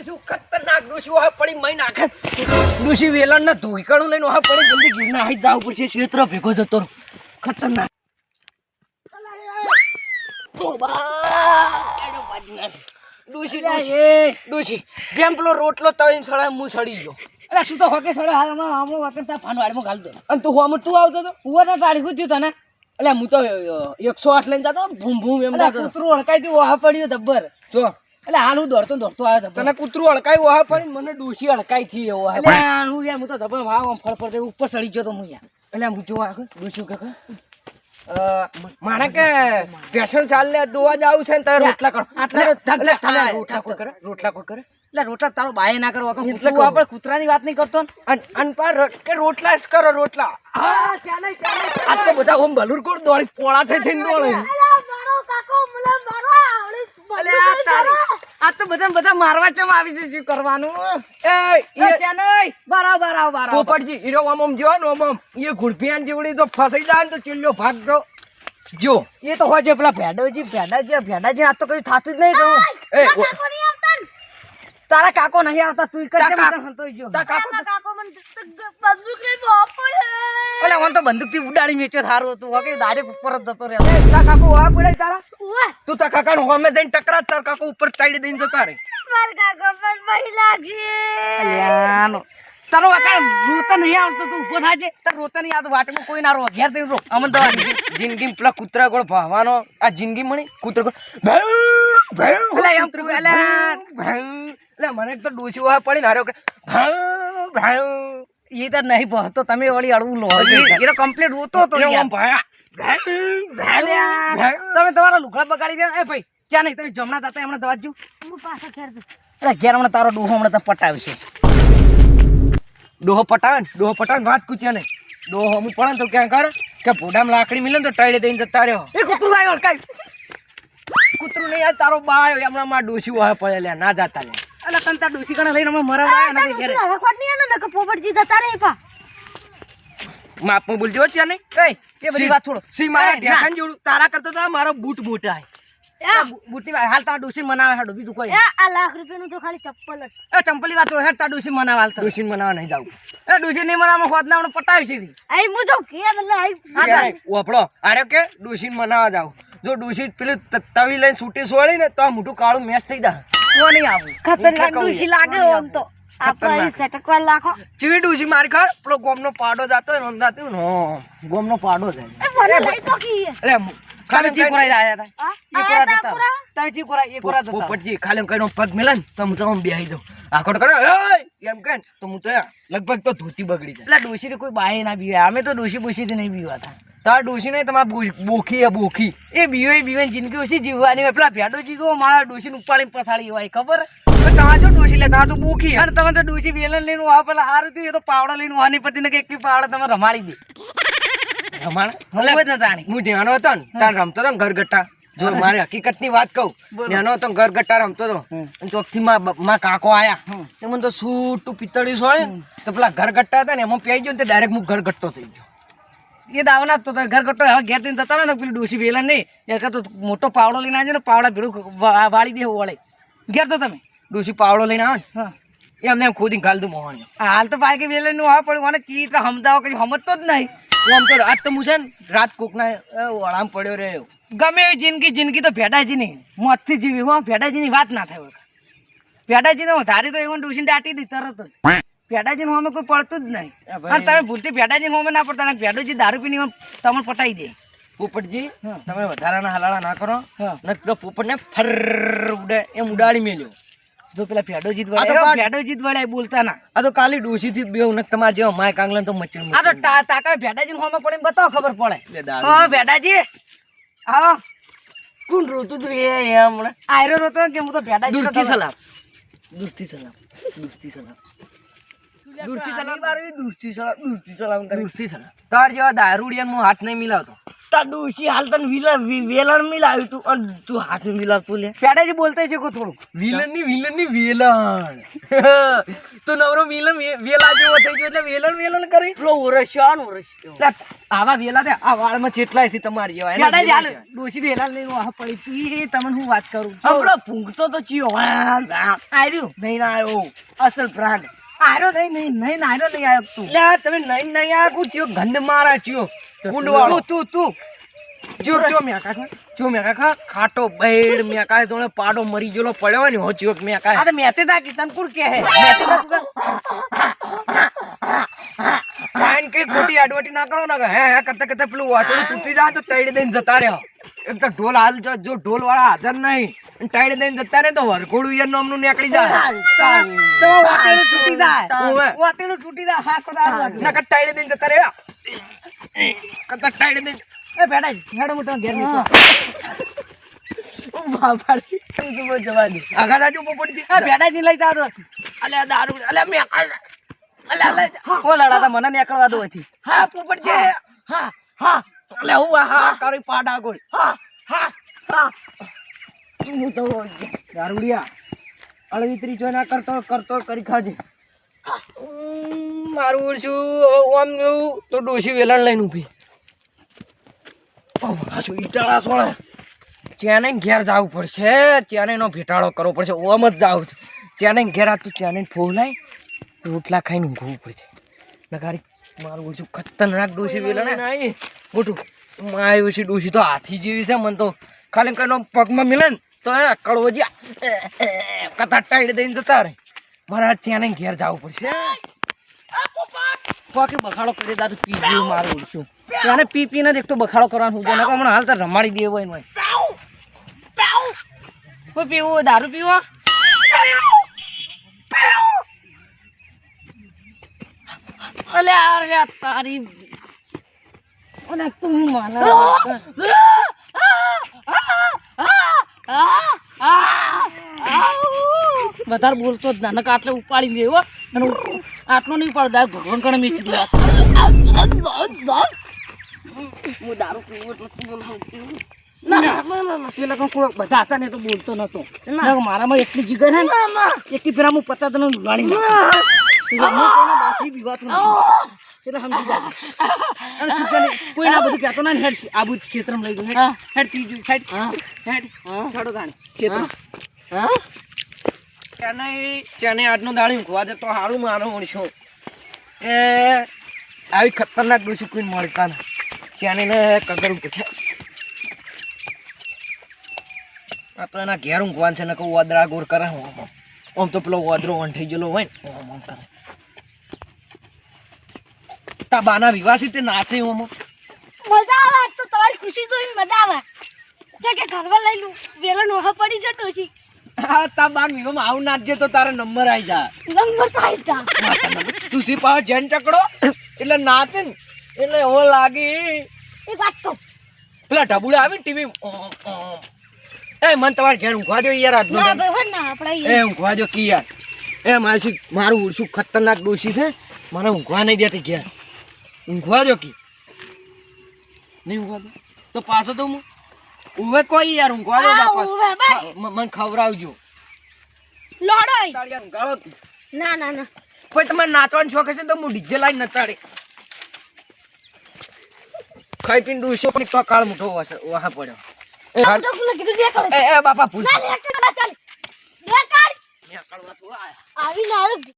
શું ખતરનાક ડોશી ઓહા પડી મઈ નાખે ડોશી વેલણ ના ધોઈકણું લઈને ઓહા પડી જલ્દી ગીરના હાઈ જાવ પડશે ક્ષેત્ર ભેગો જતો રહો ખતરનાક ડોશી કેમ પેલો રોટલો તવીને સળા હું સડી ગયો અરે શું તો હોકે સડે હાલ હમણાં આમો વતન તા ફાન વાડમાં ગાલ દો અને તું હોમ તું આવતો તો ઉવા ના તાળી કુત્યું તને એટલે હું તો 108 લઈને જતો ભૂમ ભૂમ એમ જતો કૂતરું હળકાઈ દી ઓહા પડ્યો જબ્બર જો એટલે હાલ હું દોડતો આવ્યો તને કૂતરું હળકાઈ ઓહા પડી મને ડોશી હળકાઈ થી એવો એટલે હું યાર હું તો જબર ભાવ આમ ફળ ફળ ઉપર ચડી ગયો તો હું યાર એટલે હું જોવા ડોશી કે મારે કે પેશન ચાલ લે દોવા જાવ છે ને તારે રોટલા કરો રોટલા કોઈ કરે એટલે રોટલા તારો બાય ના કરો કૂતરું આપણે કૂતરાની વાત નહીં કરતો અનપાર કે રોટલા જ કરો રોટલા હા ચાલે આ તો બધા ઓમ બલુર કોડ દોડી પોળા થઈ થઈને દોડે આ તો બધા મારવા ચમ આવી છે શું કરવાનું બરાબર પોપટજી હીરો ઓમ જો ને ઓમ એ ગુડપિયાન જેવડી તો ફસાઈ જાય ને તો ચિલ્લો ભાગ દો જો એ તો હોય છે પેલા ભેડાજી આ તો કઈ થાતું જ નહીં કહું તારા કાકો નહીં આવતા તું કરજે મને સંતોષ જો તા કાકો મને બંદૂક લઈ બાપો ઓલે મને તો બંદૂક થી ઉડાડી મેચ્યો થારું હતું કે ડાયરેક્ટ ઉપર જ જતો રહે તા કાકો આ પડે તારા ઓય તું તા કાકા નો હોમે જઈને ટકરા તાર કાકો ઉપર ટાઈડ દઈને જતા રે માર કાકો પર મહી લાગી અલ્યાનો તારો કાકા રોતા નહીં આવતો તું ઉભો થાજે તાર રોતા નહીં આવતો વાટમાં કોઈ ના રો ઘેર દઈ રો અમન દવા જિંદગી પેલા કૂતરા ગોળ ભાવાનો આ જિંદગી મણી કૂતરા ગોળ એટલે એમ એટલે મને તો ડોસી વાહ પડી ને હારો એ તો નહીં પહોંચતો તમે વળી અડવું લો એ કમ્પ્લીટ રોતો તો તમે તમારા લુગડા બગાડી દે એ ભાઈ ક્યાં નહીં તમે જમણા દાતા હમણાં દવા જો હું પાછો ઘેર જઉં એટલે ઘેર હમણાં તારો ડોહો હમણાં તમે પટાવશે ડોહો પટાવે ને વાત કૂચ્યા નહીં ડોહો હું પડે ને તો ક્યાં કરે કે ભોડામાં લાકડી મિલે ને તો ટાઈડે દઈને જતા રહ્યો એ કૂતરું આવ્યો કઈ કૂતરું નહીં યાર તારો બાય હમણાં માં ડોસી વાહ પડે લ્યા ના જાતા લે એટલે તને તાર ડોસી કણે લઈને હમણાં મરાવડા આવ્યા નથી ઘેરે રખોટ નહીં આને કે પોપટજી જતા રે પા માપમાં બોલજો છે નહીં એ બધી વાત છોડો સી મારા ઢેસાન જોડું તારા કરતા તો મારો બૂટ મોટા બુટી હાલ તાર ડોસી મનાવે હાડો બીજું કોઈ આ લાખ રૂપિયાનું તો ખાલી ચપ્પલ જ એ ચંપલી વાત છોડો હેડ તાર ડોસી મનાવે હાલ ડોસી મનાવા નહીં જાવ એ ડોસી નહીં મનાવે ખોદ ના પટાવી છે આઈ મુ તો ઘેર એટલે આઈ ઓપડો અરે કે ડોસી મનાવા જાવ જો ડોસી પેલી તવી લઈને છૂટી સોળી ને તો આ મોટું કાળું મેચ થઈ જાય તો નહીં આવું ખતરનાક ડુસી લાગે ઓમ તો આપણે સટકવા લાખો ચીવી ડોસી મારી ખાર પેલો ગોમનો પાડો જાતો ને અંદાતું ને ગોમનો પાડો જાય મને લઈ તો કી એટલે ખાલી ચી કોરાઈ રહ્યા હતા એ કોરા આયા જતા કોરા તમે ચી કોરા એ કોરા જતા પોપટજી ખાલી કઈનો પગ મેલે ને તો હું તો બેહી જાઉં આખોટ કરે એમ કે તો હું તો લગભગ તો ધોતી બગડી જાય એટલે ડોસી થી કોઈ બાય ના બીવે અમે તો ડોસી બોસી થી નહીં બીવાતા તાર ડોસી નહીં તમારે બોખી હે બોખી એ બીવે જિંદગી ઓછી જીવવાની હોય પેલા ભેડો જીવો મારા ડોસી ને ઉપાડીને પસાડી હોય ખબર તમારે જો ડોસી લે તમારે તો બોખી અને તમે તો ડોસી વેલણ લઈને આ પેલા હારું થયું એ તો પાવડો લઈને વાની પડતી ને કે એક પાવડો તમે રમાડી દે રમાણ હું ધ્યાનો હતો ને તાર રમતો હતો ને ઘરગટ્ટા જો મારી હકીકત ની વાત કહું નાનો હતો ઘરગટ્ટા રમતો હતો અને ચોકથી માં કાકો આયા તે મને તો સૂટું પિત્તળી સોળે તો પેલા ઘરગટ્ટા હતા ને એમાં પી ગયો ને ડાયરેક્ટ હું ઘરગટ્ટો થઈ ગયો એ દાવના તો ઘર કટ્ટો હવે ઘેર થઈને જતા હોય ને પેલી ડોસી વેલણ નહીં એ તો મોટો પાવડો લઈને આવજો ને પાવડા ભેડું વાળી દે વળે ઘેર તો તમે ડોસી પાવડો લઈને આવે ને હા એ અમને ખોદી ગાલ દઉં મોહન હાલ તો પાકે વેલણ નું આવે પડ્યું મને ચીજ સમજાવો કઈ સમજતો જ નહીં આમ તો આજ તો હું છે ને રાત કોકના વળામ પડ્યો રહ્યો ગમે એવી જિંદગી તો ભેડાજી નહીં મોતથી જીવી હો ભેડાજીની વાત ના થાય ભેડાજી ને ધારી તો એવું ડોસીને દાટી દી તરત જ ભેડાજી હોમે કોઈ પડતું જ નહીં અને તમે ભૂલથી ભેડાજી હોમે ના પડતા ભેડોજી દારૂ પીને તમને પટાઈ દે પોપટજી તમે વધારાના હલાળા ના કરો ને પેલો પોપટ ને ફર ઉડે એમ ઉડાડી મેલ્યો જો પેલા ભેડોજીત વળે બોલતા ના આ તો કાલી ડોસી થી બે ને તમારે જેવો માય કાંગલા તો મચી આ તો તાકા ભેડાજી હોમે પડે બતાવો ખબર પડે હા ભેડાજી હા કોણ રોતું તું એમ આયરો રોતો કે હું તો ભેડાજી દૂરથી સલામ તાર જેવા દારૂડિયા હું હાથ નહીં મિલાવતો તાર ડોસી હાલ તને વેલણ મિલાવ્યું તું અને તું હાથ મિલાવતું લે ભેડાજી બોલતા છે કો થોડું વિલન ની વેલણ તું નવરો વેલણ વેલા જેવો થઈ ગયો એટલે વેલણ કરી પેલો ઓરસ્યો લે, આવા વેલા તે આ વાળમાં ચેટલાય છે તમારી જેવા એને ભેડાજી હાલ વેલા કહેવાય. ડોશી વેલા લઈને વાહ પડી તું એ તમને હું વાત કરું પેલો ભૂંગતો તો ચિયો આર્યું નહીં ના આવ્યો અસલ બ્રાન્ડ આર્યો નહીં આર્યો નહીં આવ્યો તું લે, તમે નહીં આ કુ ચિયો ગંધ મારા ચિયો કુંડ વાળો તું જો મેકા ખા ખાટો બેડ મેકા જોણે પાડો મરી ગયેલો પડ્યો હોય ને હો ચિયો મેકા આ તો મેતે દા કિશન કુર કે હે મેતે દા તું કાઈન કે ખોટી આડવટી ના કરો ને હે કરતા પેલું વાચડું તૂટી જાય તો તૈડ દઈને જતા રહ્યો એક તો ઢોલ હાલ જો ઢોલ વાળા હાજર નહીં અને તૈડ દઈને જતા રહે તો વરઘોડું યાર નામનું નીકળી જાય તો વાતેડું તૂટી જાય ઓવે. વાતેડું તૂટી જાય હા કોદારો ના કે તૈડ દઈને જતા રહ્યો કરતા તૈડ દઈને એ બેટા હેડો મોટો ઘેર નીકળો બાપાડી તું જો જવા દે આગા જાજો પોપટજી એ બેટા ની લઈ જાતો અલે આ દારૂ અલે મે અલે ઓ લડાતા મને નીકળવા દો હતી હા પોપટજી હા અલે હું હા કરી પાડા ગોળ હું તો દારૂડિયા અળવિતરી જો ના કરતો કરી ખાજે મારું શું આમ તો ડોશી વેલણ લઈને ઊભી શું ઈટાળા સોળે ચેને ઘેર જવું પડશે ચેને નો ભેટાળો કરવો પડશે ઓમ જ જાવ છું ચેને ઘેર આ તું ચેને ફોલાય રોટલા ખાઈને ઊંઘવું પડશે નકારી મારું ઓછું ખતરનાક ડોશી વેલણ નહીં મોટું માય ઓછી ડોશી તો હાથી જેવી છે મને તો ખાલી કઈનો પગમાં મિલે ને તો એ કડવો જ્યાં કતા ટાઈડ દઈને જતા રહે મારા ચેને ઘેર જવું પડશે કોકે બખાડો કરી દાદુ પી ગયું મારું ઓળશું તેને પી ને દેખતો બખાડો કરવાનું હું નકર હમણાં હાલ તો રમાડી દેવો હોય કોઈ પીવું દારૂ પીવો અલે યાર તારી અને તું મને વધારે બોલતો જ ના નકર આટલે ઉપાડી દેવો અને આટલો નહીં ઉપાડો ભગવાન કણે મીચી દેવા હું દારૂ પીવું એટલે બધા હતા ને તો બોલતો નતો મારામાં એટલી જીગર હે ને એટલી ફેરા હું 50 જણો ઉલાડી વિવાતું એટલે સમજી જાય અને કોઈ ના બધું કહેતો ના હેડ આ બધું ક્ષેત્રમાં લઈ ગયું હેડ પીજું હેડ હેડો તાણે ક્ષેત્ર ચેને આજનો દાડી ઊંઘવા દે તો સારું માનો મળશું કે આવી ખતરનાક ડોસી કોઈ મળતા ના ચેને કગરવું પડશે આ તો એના ઘેર ઊંઘવાનું છે ને કહું વાદરા ગોર કરે આમ તો પેલો વાદરો વંઠાઈ ગયેલો હોય ને આમ કરે તા બાના વિવાસી તે નાચે ઓમ મજા આવે આજ તો તમારી ખુશી જોઈને મજા આવે જે કે ઘરમાં લઈ લઉં વેલણ ઓહા પડી છે ડોશી હા તા બાન વિવામાં આવું નાચજે તો તારા નંબર આવી જા નંબર તો આવી જા તુસી પાવ જન ચકડો એટલે નાચે ને એટલે એવો લાગે એક વાત તો પેલા ઢબુડા આવે ને ટીવી એ મન તમારે ઘેર ઊંઘવા દો યાર આજનો ના દાડો. ભાઈ ના આપણે એ ઊંઘવા દો કી યાર એ મારું ઉડશું ખતરનાક ડોશી છે મને ઊંઘવા નહીં દેતી ઘેર ઊંઘવા દો કી નહીં ઊંઘવા દો તો પાછો તો હું ઉવે કોઈ યાર ઊંઘવા દો હા, બાપા ઉવે, બસ. મને ખવડાવજો લોડોય તાળિયા ઊંઘાડો કી. ના પછી તમારે નાચવાનો શોખ હશે ને તો હું ડીજે લાઈન નચાડી ખાઈ પીને ડૂસો પણ તો કાળ મોટો વાહ પડ્યો તો કુલે કીધું દે કરો એ બાપા ભૂલ ના લે કે ચાલ દે કર મેં કાળવા થોડા આયા આવી ના આવે